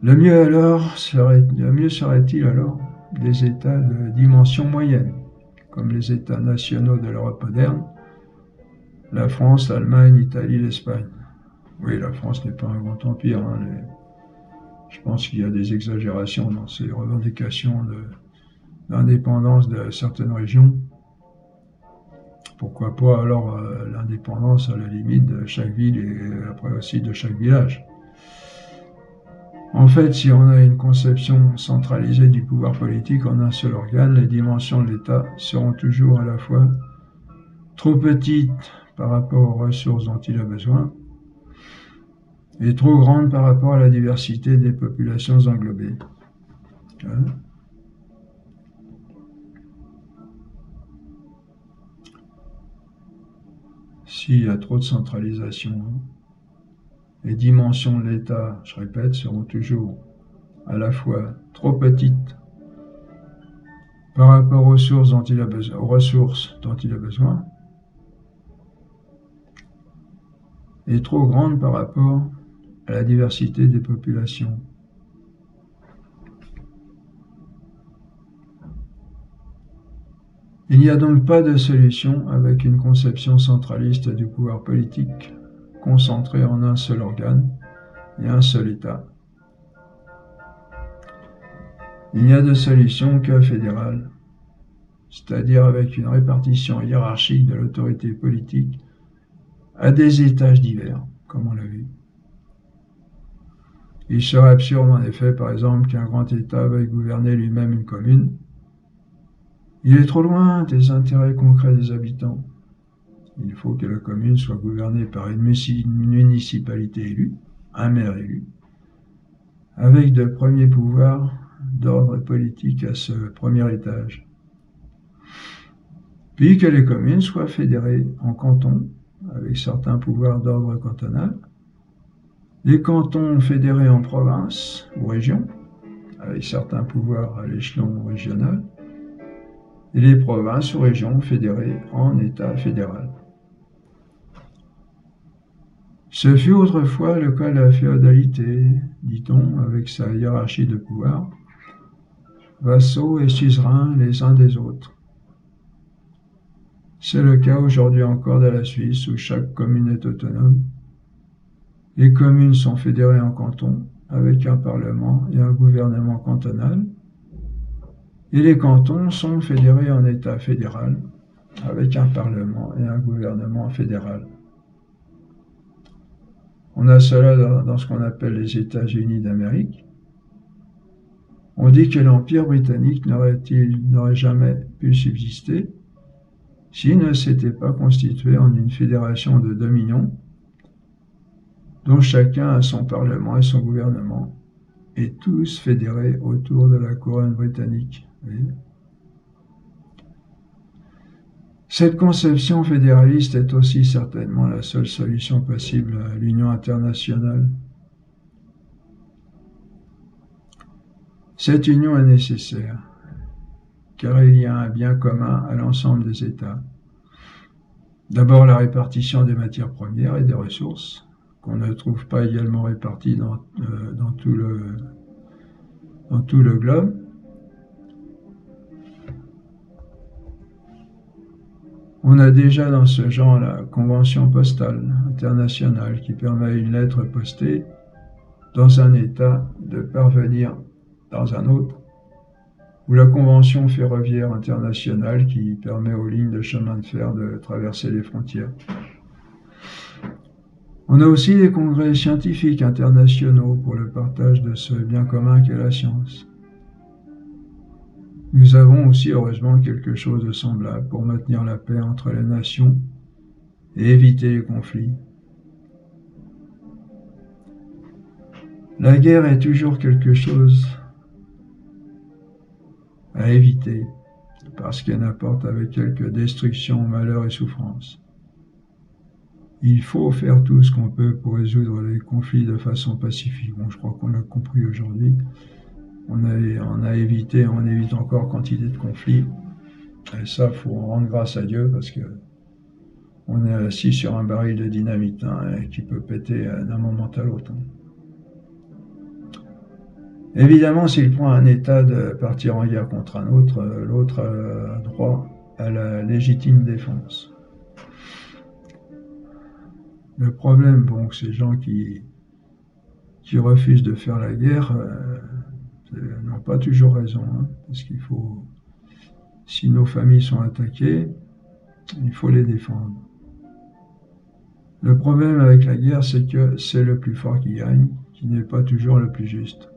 Le mieux serait-il alors des États de dimension moyenne, comme les États nationaux de l'Europe moderne, la France, l'Allemagne, l'Italie, l'Espagne. Oui, la France n'est pas un grand empire. Je pense qu'il y a des exagérations dans ces revendications d'indépendance de certaines régions. Pourquoi pas alors l'indépendance à la limite de chaque ville et après aussi de chaque village. En fait, si on a une conception centralisée du pouvoir politique en un seul organe, les dimensions de l'État seront toujours à la fois trop petites par rapport aux ressources dont il a besoin et trop grandes par rapport à la diversité des populations englobées. Hein? S'il y a trop de centralisation, les dimensions de l'État, je répète, seront toujours à la fois trop petites par rapport aux ressources dont il a besoin, est trop grande par rapport à la diversité des populations. Il n'y a donc pas de solution avec une conception centraliste du pouvoir politique, concentré en un seul organe et un seul État. Il n'y a de solution que fédérale, c'est-à-dire avec une répartition hiérarchique de l'autorité politique à des étages divers, comme on l'a vu. Il serait absurde en effet, par exemple, qu'un grand État veuille gouverner lui-même une commune. Il est trop loin des intérêts concrets des habitants. Il faut que la commune soit gouvernée par une municipalité élue, un maire élu, avec de premiers pouvoirs d'ordre politique à ce premier étage. Puis que les communes soient fédérées en cantons, avec certains pouvoirs d'ordre cantonal, les cantons fédérés en provinces ou régions, avec certains pouvoirs à l'échelon régional, et les provinces ou régions fédérées en État fédéral. Ce fut autrefois le cas de la féodalité, dit-on, avec sa hiérarchie de pouvoir, vassaux et suzerains les uns des autres. C'est le cas aujourd'hui encore de la Suisse, où chaque commune est autonome. Les communes sont fédérées en cantons, avec un parlement et un gouvernement cantonal, et les cantons sont fédérés en État fédéral, avec un parlement et un gouvernement fédéral. On a cela dans ce qu'on appelle les États-Unis d'Amérique. On dit que l'Empire britannique n'aurait jamais pu subsister s'il ne s'était pas constitué en une fédération de dominions, dont chacun a son parlement et son gouvernement, et tous fédérés autour de la couronne britannique. Cette conception fédéraliste est aussi certainement la seule solution possible à l'union internationale. Cette union est nécessaire, car il y a un bien commun à l'ensemble des États. D'abord la répartition des matières premières et des ressources, qu'on ne trouve pas également réparties dans tout le globe. On a déjà dans ce genre la Convention postale internationale qui permet à une lettre postée dans un État de parvenir dans un autre, ou la Convention ferroviaire internationale qui permet aux lignes de chemin de fer de traverser les frontières. On a aussi des congrès scientifiques internationaux pour le partage de ce bien commun qu'est la science. Nous avons aussi heureusement quelque chose de semblable pour maintenir la paix entre les nations et éviter les conflits. La guerre est toujours quelque chose à éviter parce qu'elle apporte avec elle que destruction, malheur et souffrance. Il faut faire tout ce qu'on peut pour résoudre les conflits de façon pacifique. Bon, je crois qu'on l'a compris aujourd'hui. On évite encore quantité de conflits. Et ça, il faut rendre grâce à Dieu parce que on est assis sur un baril de dynamite qui peut péter d'un moment à l'autre. Évidemment, s'il prend un État de partir en guerre contre un autre, l'autre a droit à la légitime défense. Le problème, bon, ces gens qui refusent de faire la guerre n'ont pas toujours raison, parce qu'il faut, si nos familles sont attaquées, il faut les défendre. Le problème avec la guerre, c'est que c'est le plus fort qui gagne, qui n'est pas toujours le plus juste.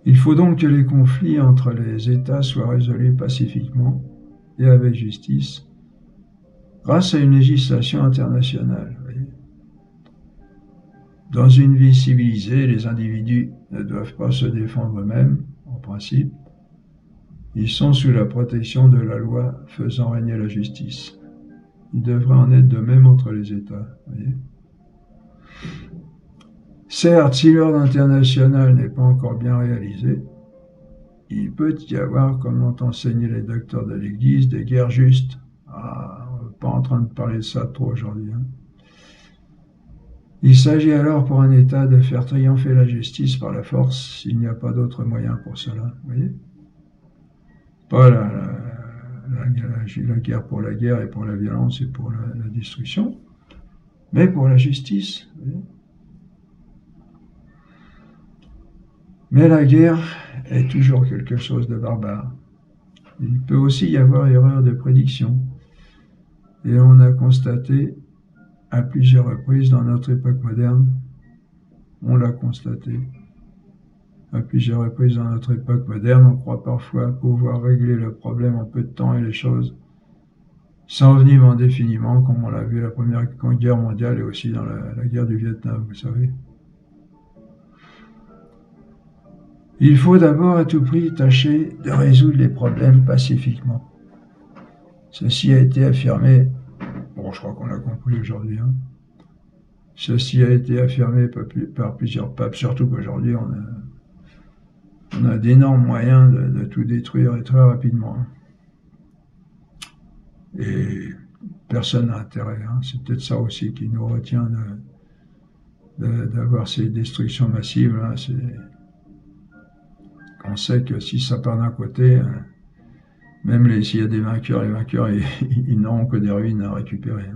Il faut donc que les conflits entre les États soient résolus pacifiquement et avec justice, grâce à une législation internationale. Dans une vie civilisée, les individus ne doivent pas se défendre eux-mêmes, en principe. Ils sont sous la protection de la loi faisant régner la justice. Il devrait en être de même entre les États. Certes, si l'ordre international n'est pas encore bien réalisé, il peut y avoir, comme l'ont enseigné les docteurs de l'Église, des guerres justes. pas en train de parler de ça trop aujourd'hui. Il s'agit alors pour un État de faire triompher la justice par la force s'il n'y a pas d'autre moyen pour cela. Vous voyez ? Pas la guerre pour la guerre et pour la violence et pour la destruction, mais pour la justice. Vous voyez ? Mais la guerre est toujours quelque chose de barbare. Il peut aussi y avoir erreur de prédiction. Et on a constaté à plusieurs reprises dans notre époque moderne, on l'a constaté, à plusieurs reprises dans notre époque moderne, on croit parfois pouvoir régler le problème en peu de temps et les choses s'enveniment indéfiniment, comme on l'a vu à la Première Guerre mondiale et aussi dans la guerre du Vietnam, vous savez. Il faut d'abord à tout prix tâcher de résoudre les problèmes pacifiquement. Ceci a été affirmé, bon, je crois qu'on l'a compris aujourd'hui, Ceci a été affirmé par plusieurs papes, surtout qu'aujourd'hui on a d'énormes moyens de tout détruire et très rapidement. Et personne n'a intérêt. C'est peut-être ça aussi qui nous retient d'avoir ces destructions massives. On sait que si ça part d'un côté, même s'il y a des vainqueurs, les vainqueurs, ils n'auront que des ruines à récupérer.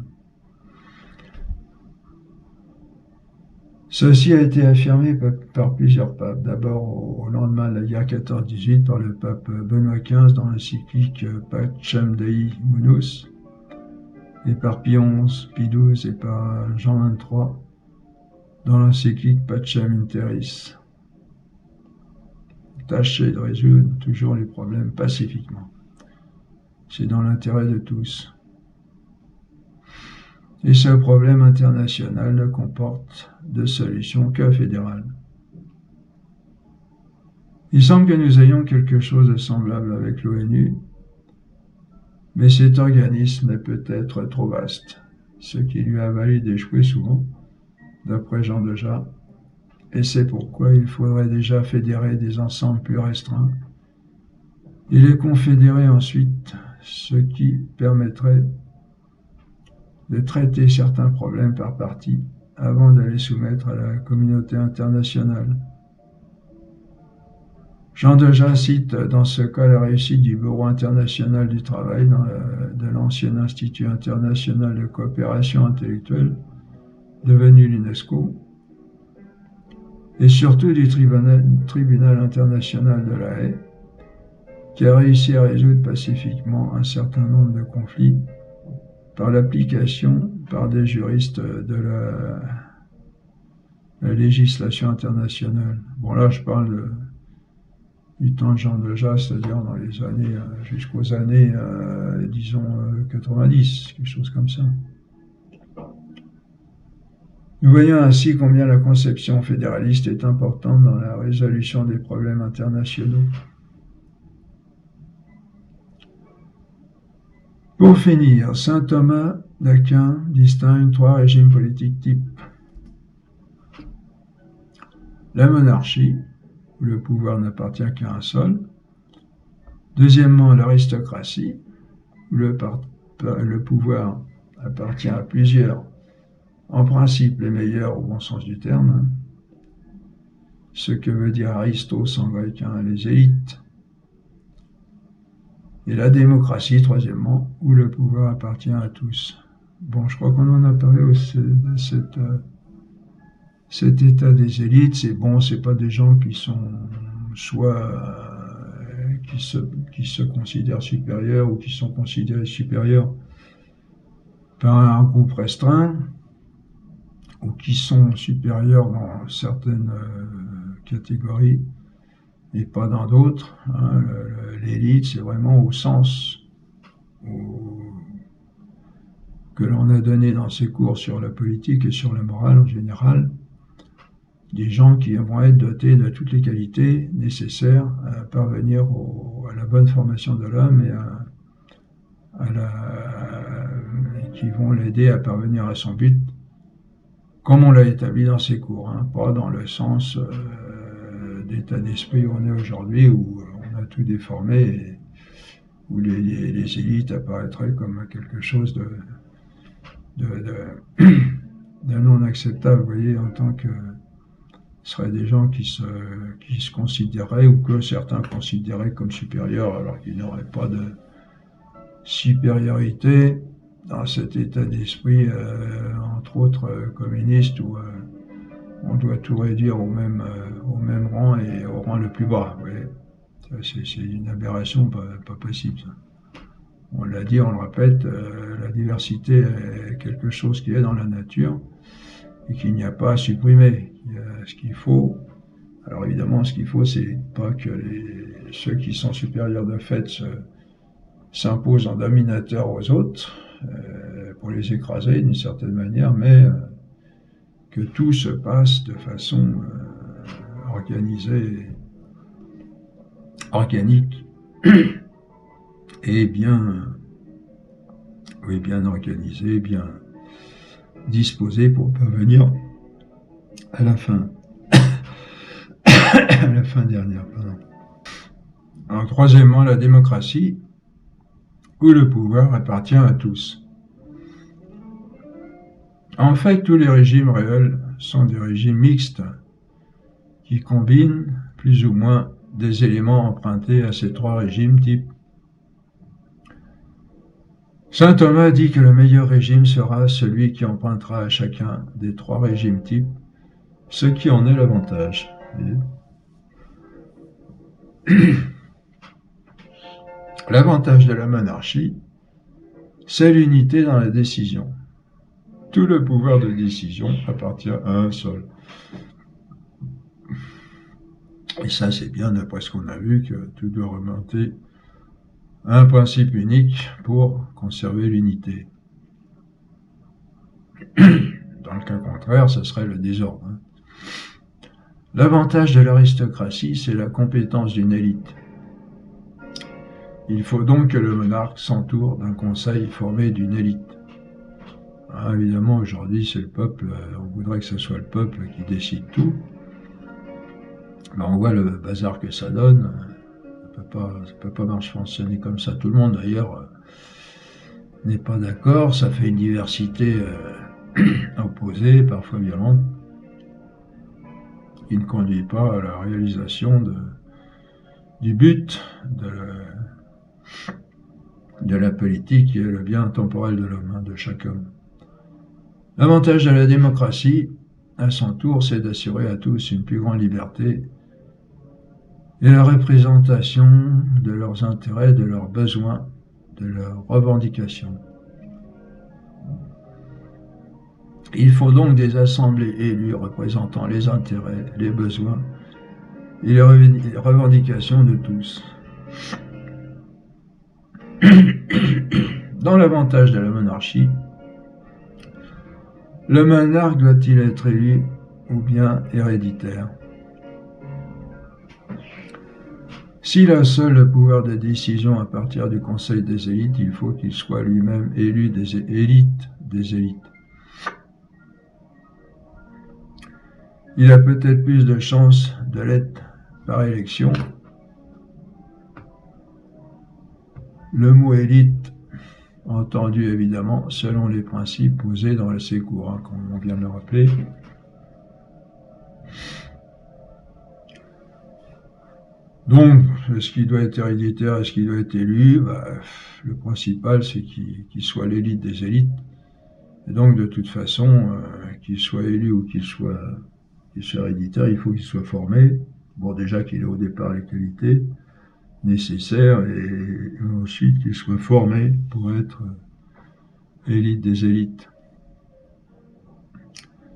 Ceci a été affirmé par plusieurs papes. D'abord, au lendemain de la guerre 14-18, par le pape Benoît XV dans l'encyclique Pacem Dei Munus, et par Pie XI, Pie XII et par Jean XXIII dans l'encyclique Pacem in Terris. Tâchez de résoudre toujours les problèmes pacifiquement. C'est dans l'intérêt de tous. Et ce problème international ne comporte de solution que fédérale. Il semble que nous ayons quelque chose de semblable avec l'ONU, mais cet organisme est peut-être trop vaste, ce qui lui a valu d'échouer souvent, d'après Jean Dejas, et c'est pourquoi il faudrait déjà fédérer des ensembles plus restreints, et les confédérer ensuite, ce qui permettrait de traiter certains problèmes par partie avant de les soumettre à la communauté internationale. Jean Dejas cite dans ce cas la réussite du Bureau international du travail de l'ancien Institut international de coopération intellectuelle, devenu l'UNESCO, et surtout du tribunal international de La Haye, qui a réussi à résoudre pacifiquement un certain nombre de conflits par l'application par des juristes de la législation internationale. Bon, là, je parle du temps de Jean Dejas, c'est-à-dire dans les années, jusqu'aux années, disons, 90, quelque chose comme ça. Nous voyons ainsi combien la conception fédéraliste est importante dans la résolution des problèmes internationaux. Pour finir, saint Thomas d'Aquin distingue 3 régimes politiques types. La monarchie, où le pouvoir n'appartient qu'à un seul. Deuxièmement, l'aristocratie, où le pouvoir appartient à plusieurs, en principe les meilleurs au bon sens du terme, ce que veut dire aristos en grec, les élites. Et la démocratie, troisièmement, où le pouvoir appartient à tous. Bon, je crois qu'on en a parlé aussi de cet état des élites. C'est bon, c'est pas des gens qui sont soit qui se considèrent supérieurs ou qui sont considérés supérieurs par un groupe restreint, ou qui sont supérieurs dans certaines catégories et pas dans d'autres. L'élite, c'est vraiment au sens que l'on a donné dans ces cours sur la politique et sur la morale en général, des gens qui vont être dotés de toutes les qualités nécessaires à parvenir à la bonne formation de l'homme et qui vont l'aider à parvenir à son but, comme on l'a établi dans ces cours, pas dans le sens d'état d'esprit où on est aujourd'hui, où on a tout déformé où les élites apparaîtraient comme quelque chose de non acceptable, vous voyez, en tant que ce seraient des gens qui se considéraient, ou que certains considéraient comme supérieurs, alors qu'ils n'auraient pas de supériorité dans cet état d'esprit, entre autres communiste, où on doit tout réduire au même rang et au rang le plus bas. Vous voyez. C'est une aberration pas possible, ça. On l'a dit, on le répète, la diversité est quelque chose qui est dans la nature et qu'il n'y a pas à supprimer. Ce qu'il faut, alors évidemment, ce qu'il faut, c'est pas que ceux qui sont supérieurs de fait s'imposent en dominateurs aux autres pour les écraser d'une certaine manière, mais que tout se passe de façon organisée, organique et bien organisée, bien disposée pour parvenir à la fin. À la fin dernière, pardon. Alors, troisièmement, la démocratie, où le pouvoir appartient à tous. En fait, tous les régimes réels sont des régimes mixtes qui combinent plus ou moins des éléments empruntés à ces trois régimes types. Saint Thomas dit que le meilleur régime sera celui qui empruntera à chacun des trois régimes types, ce qui en est l'avantage. L'avantage de la monarchie, c'est l'unité dans la décision. Tout le pouvoir de décision appartient à un seul. Et ça, c'est bien d'après ce qu'on a vu, que tout doit remonter à un principe unique pour conserver l'unité. Dans le cas contraire, ce serait le désordre. L'avantage de l'aristocratie, c'est la compétence d'une élite. Il faut donc que le monarque s'entoure d'un conseil formé d'une élite. Évidemment, aujourd'hui, c'est le peuple, on voudrait que ce soit le peuple qui décide tout. On voit le bazar que ça donne. Ça peut pas fonctionner comme ça. Tout le monde, d'ailleurs, n'est pas d'accord. Ça fait une diversité opposée, parfois violente, qui ne conduit pas à la réalisation du but de la politique, qui est le bien temporel de l'homme, de chaque homme. L'avantage de la démocratie, à son tour, c'est d'assurer à tous une plus grande liberté et la représentation de leurs intérêts, de leurs besoins, de leurs revendications. Il faut donc des assemblées élues représentant les intérêts, les besoins et les revendications de tous. Dans l'avantage de la monarchie, le monarque doit-il être élu ou bien héréditaire? S'il a seul le pouvoir de décision à partir du conseil des élites, il faut qu'il soit lui-même élu des élites des élites. Il a peut-être plus de chances de l'être par élection. Le mot élite, entendu évidemment selon les principes posés dans le Sécours, comme on vient de le rappeler. Donc, est-ce qu'il doit être héréditaire, est-ce qu'il doit être élu? Le principal, c'est qu'il soit l'élite des élites. Et donc, de toute façon, qu'il soit élu ou qu'il soit héréditaire, il faut qu'il soit formé. Bon, déjà qu'il ait au départ les qualités nécessaires, et ensuite qu'il soit formé pour être élite des élites.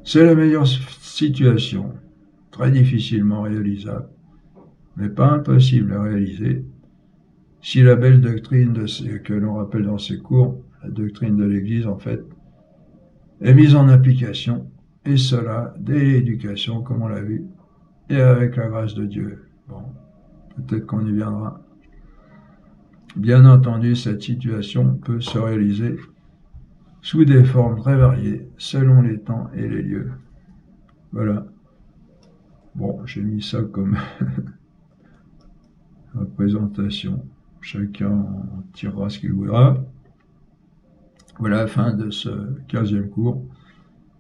C'est la meilleure situation, très difficilement réalisable, mais pas impossible à réaliser, si la belle doctrine que l'on rappelle dans ces cours, la doctrine de l'Église en fait, est mise en application, et cela dès l'éducation, comme on l'a vu, et avec la grâce de Dieu. Bon, peut-être qu'on y viendra. Bien entendu, cette situation peut se réaliser sous des formes très variées, selon les temps et les lieux. Voilà. Bon, j'ai mis ça comme représentation. chacun en tirera ce qu'il voudra. Voilà la fin de ce 15e cours.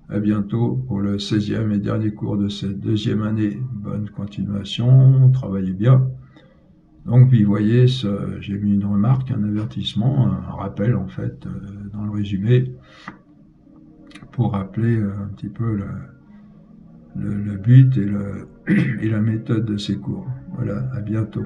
À bientôt pour le 16e et dernier cours de cette deuxième année. Bonne continuation, travaillez bien. Donc, puis, vous voyez, j'ai mis une remarque, un avertissement, un rappel, en fait, dans le résumé, pour rappeler un petit peu le but et la méthode de ces cours. Voilà, à bientôt.